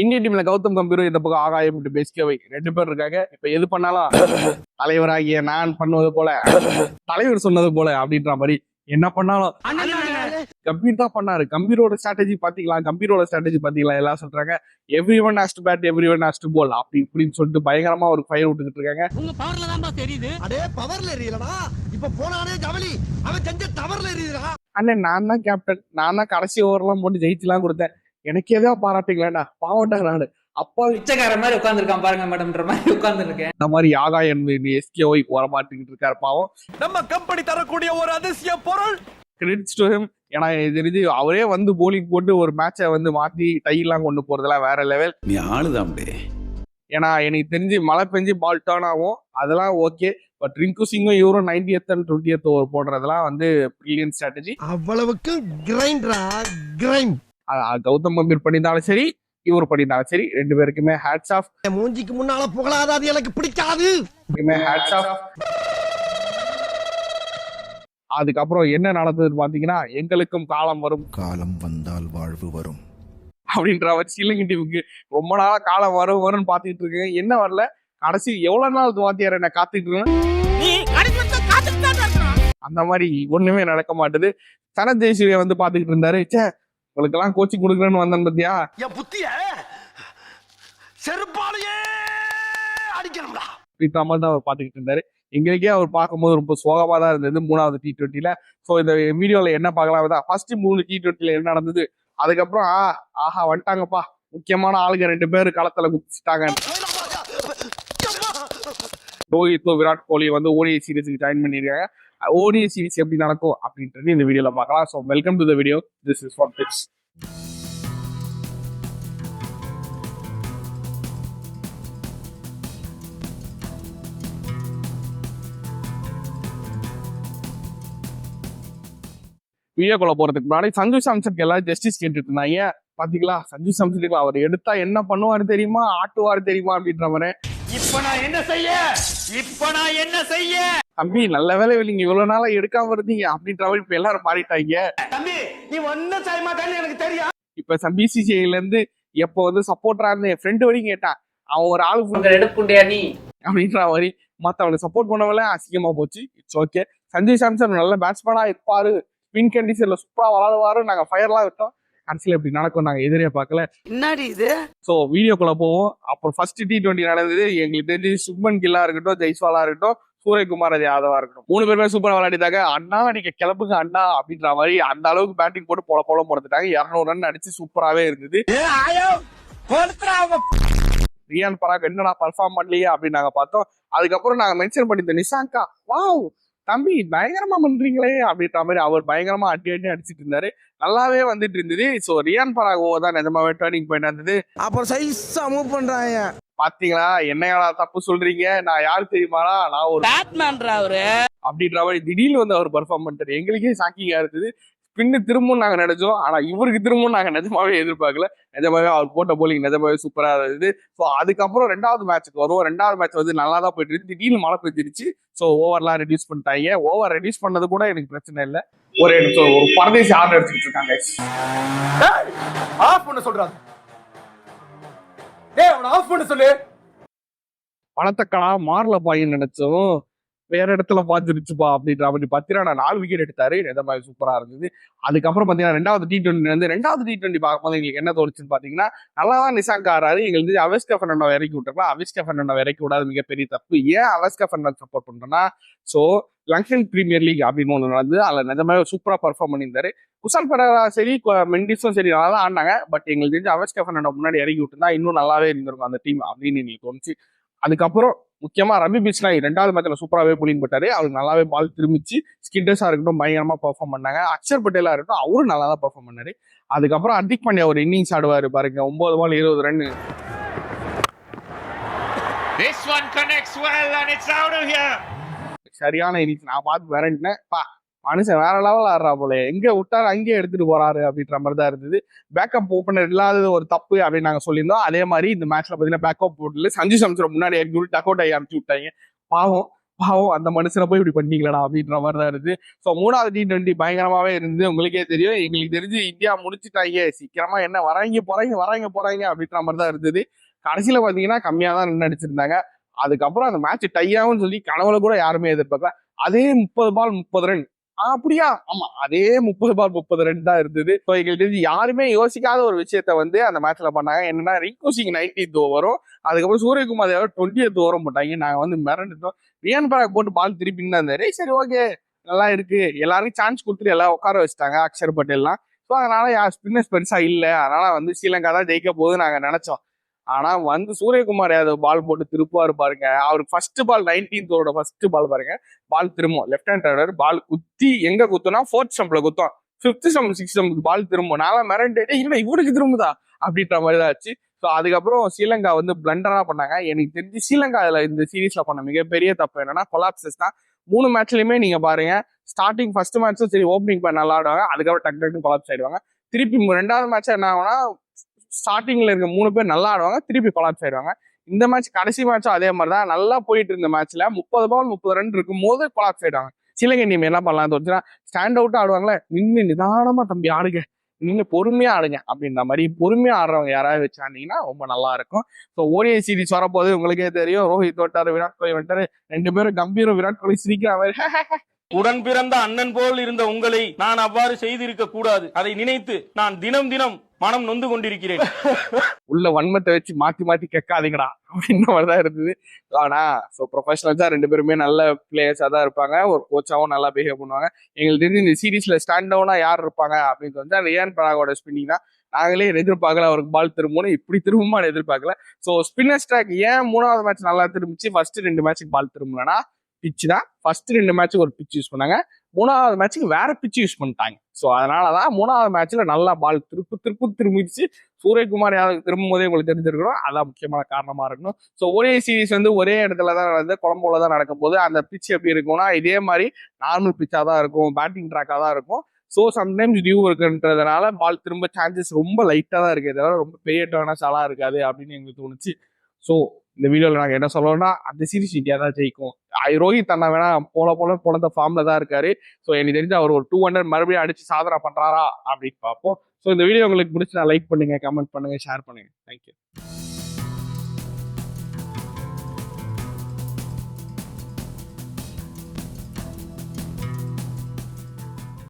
Indian டீம்ல கௌதம் கம்பீரும் இந்த பக்கம் ஆகாயம் பெஸ்கவை 2 பேர் இருக்காங்க. இப்ப எது பண்ணாலும் தலைவராகிய நான் பண்ணுவது போல தலைவர் சொன்னது போல அப்படின்ற மாதிரி என்ன பண்ணாலும் கம்பீர் தான் பண்ணாரு. கம்பீரோட ஸ்ட்ராட்டஜி பாத்தீங்களா எல்லாம் சொல்றாங்க every one has to bat every one has to bowl அப்படி இப்படின்னு சொல்லிட்டு பயங்கரமா ஒரு ஃபயர் விட்டுக்கிட்டு இருக்காங்க. உங்க பவர்ல தான் தெரியுது. அடே பவர்ல எரியலடா, இப்ப போனானே ஜவலி அவன் செஞ்ச தவறுல எரியுதுடா. அண்ணன் நான் தான் கேப்டன், நான் தான் கடைசி ஓவர்லாம் போட்டு ஜெயிச்சுலாம் கொடுத்தேன், எனக்கு ஏதோ பாராட்டுங்களேன்டா பாவண்டா நானு அப்பா பிச்சைக்கார மாதிரி உட்கார்ந்துருக்கான் பாருங்க மேடம்ன்ற மாதிரி உட்கார்ந்துருக்கேன். இந்த மாதிரி யாகா என்பது எஸ்கேஓய் வரமாட்டிக்கிட்டு இருக்காரு பாவம். நம்ம கம்பெனி தரக்கூடிய ஒரு அதிசய பொருள் கிரெடிட்ஸ் டு ஹிம். ஏன்னா தெரிஞ்சு அவரே வந்து போலிங் போட்டு ஒரு மேட்சை வந்து மாத்தி டைலாம் கொண்டு போறதெல்லாம் வேற லெவல். நீ ஆளுதான். ஏன்னா எனக்கு தெரிஞ்சு மழை பெஞ்சு பால் டர்ன் ஆகும் அதெல்லாம் ஓகே. பட் ரிங்கு சிங்கும் இவரும் 90th and 20th ஓவர் போடுறதெல்லாம் வந்து பிரில்லியன்ட் ஸ்ட்ராட்டஜி. அவ்வளவுக்கு கிரைண்ட் கௌதம் கம்பீர் பண்ணியிருந்தாலும் சரி இவர் பண்ணியிருந்தாலும் சரி 2 பேருக்குமே ஹேட்ஸ் ஆஃப். மூஞ்சிக்கு முன்னால புகழாத அது எனக்கு பிடிக்காது. Hats off. அதுக்கப்புறம் என்ன நடந்ததுன்னு பாத்தீங்கன்னா எங்களுக்கும் காலம் வரும், காலம் வந்தால் வாழ்வு வரும் அப்படின்ற மாதிரி ஸ்ரீலங்கா டீமுக்கு ரொம்ப நாளா காலம் வரும்னு பாத்துக்கிட்டு இருக்கேன். என்ன வரல, கடைசி எவ்வளவு நாள் வாத்தியார் என்ன காத்துட்டு இருக்கேன், அந்த மாதிரி ஒண்ணுமே நடக்க மாட்டுது. சனத் ஜெயசூர்யா வந்து பாத்துக்கிட்டு இருந்தாரு, சே உங்களுக்கு எல்லாம் கோச்சிங் கொடுக்குறேன்னு வந்தேன் பத்தியா என் புத்திய செருப்பாலேயே அடிக்கணும்டா அப்படின்ற மாதிரி தான் அவர் பாத்துக்கிட்டு இருந்தாரு. எங்களுக்கே அவர் பார்க்கும்போது ரொம்ப சோகமா தான் இருந்தது 3வது T20ல. ஸோ இந்த வீடியோல என்ன பார்க்கலாம் தான் ஃபர்ஸ்ட் 3 T20ல என்ன நடந்தது, அதுக்கப்புறம் ஆஹா வந்துட்டாங்கப்பா முக்கியமான ஆளுங்க 2 பேர் களத்துல குதிச்சுட்டாங்க. ரோஹித் விராட் கோலி வந்து ஓடிஐ சீரீஸுக்கு ஜாயின் பண்ணியிருக்காங்க. ஓடிஐ சீரீஸ் எப்படி நடக்கும் அப்படின்றது இந்த வீடியோல பார்க்கலாம். So welcome to the video, this is for tips. வீடியோக்குள்ள போறதுக்கு முன்னாடி சஞ்சு சாம்சனுக்கு எல்லாரும் ஜஸ்டிஸ் கேட்டுட்டு இருந்தாங்க. பாத்தீங்களா சஞ்சு சாம்சனுக்கு அவர் எடுத்தா என்ன பண்ணுவாரு தெரியுமா, ஆட்டுவாரு தெரியுமா அப்படின்ற மாதிரி. இப்ப நான் என்ன செய்ய தம்பி நல்ல வேலை நீங்க இவ்வளவு நாளா எடுக்காம இருந்தீங்க அப்படின்ற மாதிரி இப்ப எல்லாரும் மாறிட்டாங்க. தம்பி நீ ஒன்னும் செய்ய மாட்டேன்னு எனக்கு தெரியும். இப்ப பிசிசிஐல இருந்து எப்போ வந்து சப்போர்ட்டரா இருந்த என் ஃப்ரெண்டு வரைக்கும் கேட்டான், அவன் ஒரு ஆளு நீ அப்படின்ற மாதிரி மத்தவனுக்கு சப்போர்ட் பண்ணவங்கள அசிங்கமா போச்சு. இட்ஸ் ஓகே, சஞ்சு சாம்சன் நல்ல பேட்ஸ்மேனா இருப்பாரு, ஸ்பின் கண்டிஷன்ல சூப்பரா விளாடுவாரு, நாங்க ஃபயர்லாம் விட்டோம், கடைசியில இப்படி நடக்கும் நாங்க எதிரே பார்க்கல. என்னடி இது? சோ வீடியோக்குள்ள போவோம். அப்புறம் ஃபர்ஸ்ட் T20 நடந்தது. எங்களுக்கு தெரிஞ்சு சுப்மன் கில்லா இருக்கட்டும், ஜெய்ஸ்வாலா இருக்கட்டும், சூரியகுமார் யாதவா இருக்கட்டும், 3 பேருமே சூப்பரா விளையாடிட்டாங்க. அண்ணா நீங்க கிளப்புங்க அண்ணா அப்படின்ற மாதிரி அந்த அளவுக்கு பேட்டிங் போட்டு போல போடுத்துட்டாங்க. 200 ரன் அடிச்சு சூப்பராவே இருந்தது. ரியான் பராக் என்னடா பர்ஃபார்ம் பண்ணலையே அப்படின்னு நாங்க பார்த்தோம். அதுக்கப்புறம் நாங்க மென்ஷன் பண்ணியிருந்தோம் நிஷாங்கா, வாவ் தம்பி பயங்கரமா பண்றீங்களே அப்படின்ற மாதிரி அவர் பயங்கரமா அடி அடிச்சிட்டு இருந்தாரு, நல்லாவே வந்துட்டு இருந்தது. சோ ரியான் பராக் ஓவர் தான் நிஜமாவே டர்னிங் பாயிண்ட் இருந்தது. அப்புறம் சைஸா மூவ் பண்றாங்க. பாத்தீங்களா என்னையா தப்பு சொல்றீங்க, நான் யாரு தெரியுமாடா, நான் ஒரு பேட்மேன்ரா அவரு அப்படின்ற மாதிரி திடீர்னு வந்து அவர் பெர்ஃபார்ம் பண்ணிட்டாரு. எங்களுக்கே ஷாக்கிங்கா இருந்தது. பின்னு திரும்பவும் நாங்க நினைச்சோம், ஆனா இவருக்கு திரும்பவும் நாங்க நிஜமாவே எதிர்பார்க்கல. நிஜமாவே அவர் போட்ட போலிங் நிஜமாவே சூப்பரா இருந்தது. ஸோ அதுக்கப்புறம் 2வது மேட்சுக்கு வருவோம். 2வது மேட்ச் வந்து நல்லா தான் போயிட்டு இருக்கு. திடீர்னு மழை பெஞ்சிருச்சு. ஸோ ஓவர்லாம் ரெடியூஸ் பண்ணிட்டாங்க. ஓவர் ரெடியூஸ் பண்ணது கூட எனக்கு பிரச்சனை இல்லை. ஒரு பரதேசி ஆர்டர் எடுத்துக்கிட்டு இருக்காங்க. ஆஃப் பண்ண சொல்றாங்க. டேய் அவன ஆஃப் பண்ண சொல்லு. பணத்தக்கடா மாறல பாயின்னு நினைச்சோம், வேற இடத்துல பாத்துருச்சுப்பா அப்படின்ற மாதிரி பாத்தீங்கன்னா 4 விக்கெட் எடுத்தாரு. இந்த மாதிரி சூப்பரா இருந்தது. அதுக்கப்புறம் பாத்தீங்கன்னா 2வது T20 வந்து 2வது T20 பார்க்கும்போது எங்களுக்கு என்ன தோணுச்சுன்னு பாத்தீங்கன்னா, நல்லாதான் நிஷாங்க் ஆறாரு. எங்களுக்கு அவிஸ்கா பெர்னாண்டோ இறக்கி விட்டுருக்கலாம். அவிஸ்கா பெர்னாண்டோ இறக்கி விடாத மிகப்பெரிய தப்பு. ஏன் அவிஸ்கா பெர்னாண்டோ சப்போர்ட் பண்றேன்னா, சோ லங்கன் பிரீமியர் லீக் அப்படின்னு ஒன்று நடந்தது. அதுல நிஜமாவே சூப்பரா பர்ஃபார்ம் பண்ணியிருந்தாரு. குஷால் பெரேரா சரி மெண்டிஸும் சரி நல்லா தான் ஆடினாங்க. பட் எங்களுக்கு தெரிஞ்சு அவிஸ்கா பெர்னாண்டோ முன்னாடி இறக்கி விட்டுருந்தா இன்னும் நல்லாவே இருந்திருக்கும் அந்த டீம் அப்படின்னு எங்களுக்கு தோணுச்சு. அதுக்கப்புறம் முக்கியமா ரவி பிஷ்னாய் 2வது மேட்ச்ல சூப்பராகவே போலிங் போட்டாரு. அவருக்கு நல்லாவே பால் திரும்பிச்சு. ஸ்கிட்டர்ஸா இருக்கட்டும் பயங்கரமா பெர்ஃபார்ம் பண்ணாங்க. அக்ஷர் பட்டேலா இருக்கட்டும் அவரும் நல்லா தான் பெர்ஃபார்ம் பண்ணாரு. அதுக்கப்புறம் ஹர்திக் பாண்டியா ஒரு இன்னிங்ஸ் ஆடுவாரு பாருங்க, 9 பால் 20 ரன். சரியான இன்னிங்ஸ். நான் பார்த்து விரண்டினேன், மனுஷன் வேற லெவல் ஆடுறா போல, எங்க விட்டாரு அங்கேயே எடுத்துட்டு போறாரு அப்படின்ற மாதிரி தான் இருந்தது. பேக்கப் ஓப்பனர் இல்லாதது ஒரு தப்பு அப்படின்னு நாங்க சொல்லியிருந்தோம். அதே மாதிரி இந்த மேட்ச்ல பாத்தீங்கன்னா பேக்கப் போட்டுல சஞ்சு சாம்சன் முன்னாடி டக் அவுட் ஆகி அனுப்பிச்சு விட்டாங்க. பாவம் பாவம் அந்த மனுஷனை போய் இப்படி பண்ணீங்களா அப்படின்ற மாதிரி தான் இருந்து. ஸோ 3வது T20 பயங்கரமாவே இருந்து. உங்களுக்கே தெரியும், எங்களுக்கு தெரிஞ்சு இந்தியா முடிச்சுட்டாங்க, சீக்கிரமா என்ன வராங்க போறாங்க அப்படின்ற மாதிரி தான் இருந்தது. கடைசியில பாத்தீங்கன்னா கம்மியா தான் நின்று அடிச்சிருந்தாங்க. அதுக்கப்புறம் அந்த மேட்ச் டையாவும் சொல்லி கனவுல கூட யாருமே எதிர்பார்க்கல. அதே 30 பால் 30 ரன். அப்படியா, ஆமா, அதே 30 பால் 30 ரன் தான் இருந்தது. ஸோ எங்களுக்கு தெரிஞ்சு யாருமே யோசிக்காத ஒரு விஷயத்த வந்து அந்த மேட்ச்ல பண்ணாங்க. என்னன்னா, ரிங்கு சிங் 19th ஓவரும், அதுக்கப்புறம் சூரியகுமார் யாதவ் 20th ஓவரும் போட்டாங்க. நாங்க வந்து மிரண்டுட்டோம். ரியான் பராக் போட்டு பால் திருப்பின்னு தான் இருந்தாரு. சரி, ஓகே, நல்லா இருக்கு, எல்லாருக்கும் சான்ஸ் கொடுத்துட்டு எல்லாம் உட்கார வச்சுட்டாங்க அக்ஷர் பட்டேல்லாம். ஸோ அதனால ஸ்பின்னர்ஸ் பெருசா இல்லை, அதனால வந்து ஸ்ரீலங்கா தான் ஜெயிக்க போகுது நாங்க நினைச்சோம். ஆனா வந்து சூரியகுமார் யாதவ் பால் போட்டு திருப்புவாரு பாருங்க. அவருக்கு first ball 19th ஓவரோட first ball பாருங்க, பால் திரும்பும். லெஃப்ட் ஹேண்ட் ரைடர் பால் குத்தி எங்க குத்துனா 4th ஸ்டம்ப்ல குத்தும். 5th ஸ்டம்ப் 6th ஸ்டம்ப் பால் திரும்பும். நான்லாம் மிரண்டு, இல்லை இவருக்கு திரும்புதா அப்படின்ற மாதிரி தான் ஆச்சு. ஸோ அதுக்கப்புறம் ஸ்ரீலங்கா வந்து பிளண்டரா பண்ணாங்க. எனக்கு தெரிஞ்சு ஸ்ரீலங்கா இந்த சீரீஸ்ல பண்ண மிகப்பெரிய தப்பு என்னன்னா கொலாப்சஸ் தான். 3 மேட்ச்லயுமே நீங்க பாருங்க, ஸ்டார்டிங் ஃபர்ஸ்ட் மேட்ச்சும் சரி ஓப்பனிங் பண்ண நல்லா ஆடுவாங்க, அதுக்கப்புறம் டக்கு கொலாப்ஸ் ஆயிடுவாங்க. திருப்பி 2வது மேட்ச் என்ன ஆகும்னா, ஸ்டார்டிங்ல இருக்க 3 பேர் நல்லா ஆடுவாங்க, திருப்பி கொலாப்ஸ் ஆயிடுவாங்க. இந்த மேட்ச் கடைசி மேட்சும் அதே மாதிரி தான். நல்லா போயிட்டு இருந்த மேட்ச்ல 30 பால் 30 ரன் இருக்கும் போது கொலாப்ஸ் ஆயிடுவாங்க. சிலங்க நீங்க என்ன பண்ணலாம் தோணுச்சுன்னா, ஸ்டாண்ட் அவுட்டா ஆடுவாங்களே, நின்று நிதானமா தம்பி ஆடுங்க, நின்று பொறுமையா ஆடுங்க அப்படின்ற மாதிரி பொறுமையா ஆடுறவங்க யாராவது வச்சாண்டிங்கன்னா ரொம்ப நல்லா இருக்கும். ஸோ ஓடிஐ சீரிஸ் வரப்போது உங்களுக்கே தெரியும், ரோஹித் வந்துட்டாரு, விராட் கோலி வந்துட்டாரு, 2 பேரும் கம்பீரம், விராட் கோலி சிரிக்கிற மாதிரி. உடன் பிறந்த அண்ணன் போல் இருந்த உங்களை நான் அவ்வாறு செய்திருக்க கூடாது. அதை நினைத்து நான் தினம் தினம் மனம் நொந்து கொண்டிருக்கிறேன். உள்ள வன்மத்தை வச்சு மாத்தி கேட்காதீங்கடா அப்படின்ற மாதிரிதான் இருந்தது. ஆனா ப்ரொஃபஷனல்ஸா 2 பேருமே நல்ல பிளேயர்ஸா தான் இருப்பாங்க. ஒரு கோச்சாவும் நல்லா பிஹேவ் பண்ணுவாங்க. எங்களுக்கு தெரிஞ்சு இந்த சீரீஸ்ல ஸ்டாண்ட் டவுனா யார் இருப்பாங்க அப்படின்னு வந்து ரியான் பராகோட ஸ்பின்னிங் தான். நாங்களே எதிர்பார்க்கல அவருக்கு பால் திரும்பணும், இப்படி திரும்புமா எதிர்பார்க்கல. ஸோ ஸ்பின்னர் ஸ்ட்ராக் ஏன் 3வது மேட்ச் நல்லா திரும்பிச்சு, ஃபர்ஸ்ட் 2 மேட்சுக்கு பால் திரும்பலன்னா பிச்சு தான். ஃபர்ஸ்ட் 2 மேட்சுக்கு ஒரு பிச் யூஸ் பண்ணாங்க, 3வது மேட்சுக்கு வேற பிச் யூஸ் பண்ணிட்டாங்க. ஸோ அதனாலதான் 3வது மேட்ச்ல நல்லா பால் திரும்பிச்சு. சூரியகுமார் யாதவ் திரும்பும் போதே உங்களுக்கு தெரிஞ்சிருக்கணும், அதான் முக்கியமான காரணமா இருக்கணும். ஸோ ஒரே சீரீஸ் வந்து ஒரே இடத்துல தான் நடந்து, கொலம்போல தான் நடக்கும் போது அந்த பிச் எப்படி இருக்கும்னா இதே மாதிரி நார்மல் பிச்சா தான் இருக்கும், பேட்டிங் ட்ராக்கா தான் இருக்கும். ஸோ சம்டைம்ஸ் டியூ இருக்குன்றதுனால பால் திரும்ப சான்சஸ் ரொம்ப லைட்டா தான் இருக்கு, இதெல்லாம் ரொம்ப பெரிய டர்னஸாலாம் இருக்காது அப்படின்னு எங்களுக்கு தோணுச்சு. ஸோ இந்த வீடியோவில் நாங்கள் என்ன சொல்லணும்னா, அந்த சீரீஸ் இந்தியா தான் ஜெயிக்கும். ரோஹித் அண்ணா வேணா போன ஃபார்ம்ல தான் இருக்காரு. ஸோ எனக்கு தெரிஞ்சு அவர் ஒரு 200 மறுபடியும் அடிச்சு சாதனை பண்றாரா அப்படின்னு பார்ப்போம். ஸோ இந்த வீடியோ உங்களுக்கு பிடிச்சி லைக் பண்ணுங்க, கமெண்ட் பண்ணுங்க, ஷேர் பண்ணுங்க. தேங்க்யூ.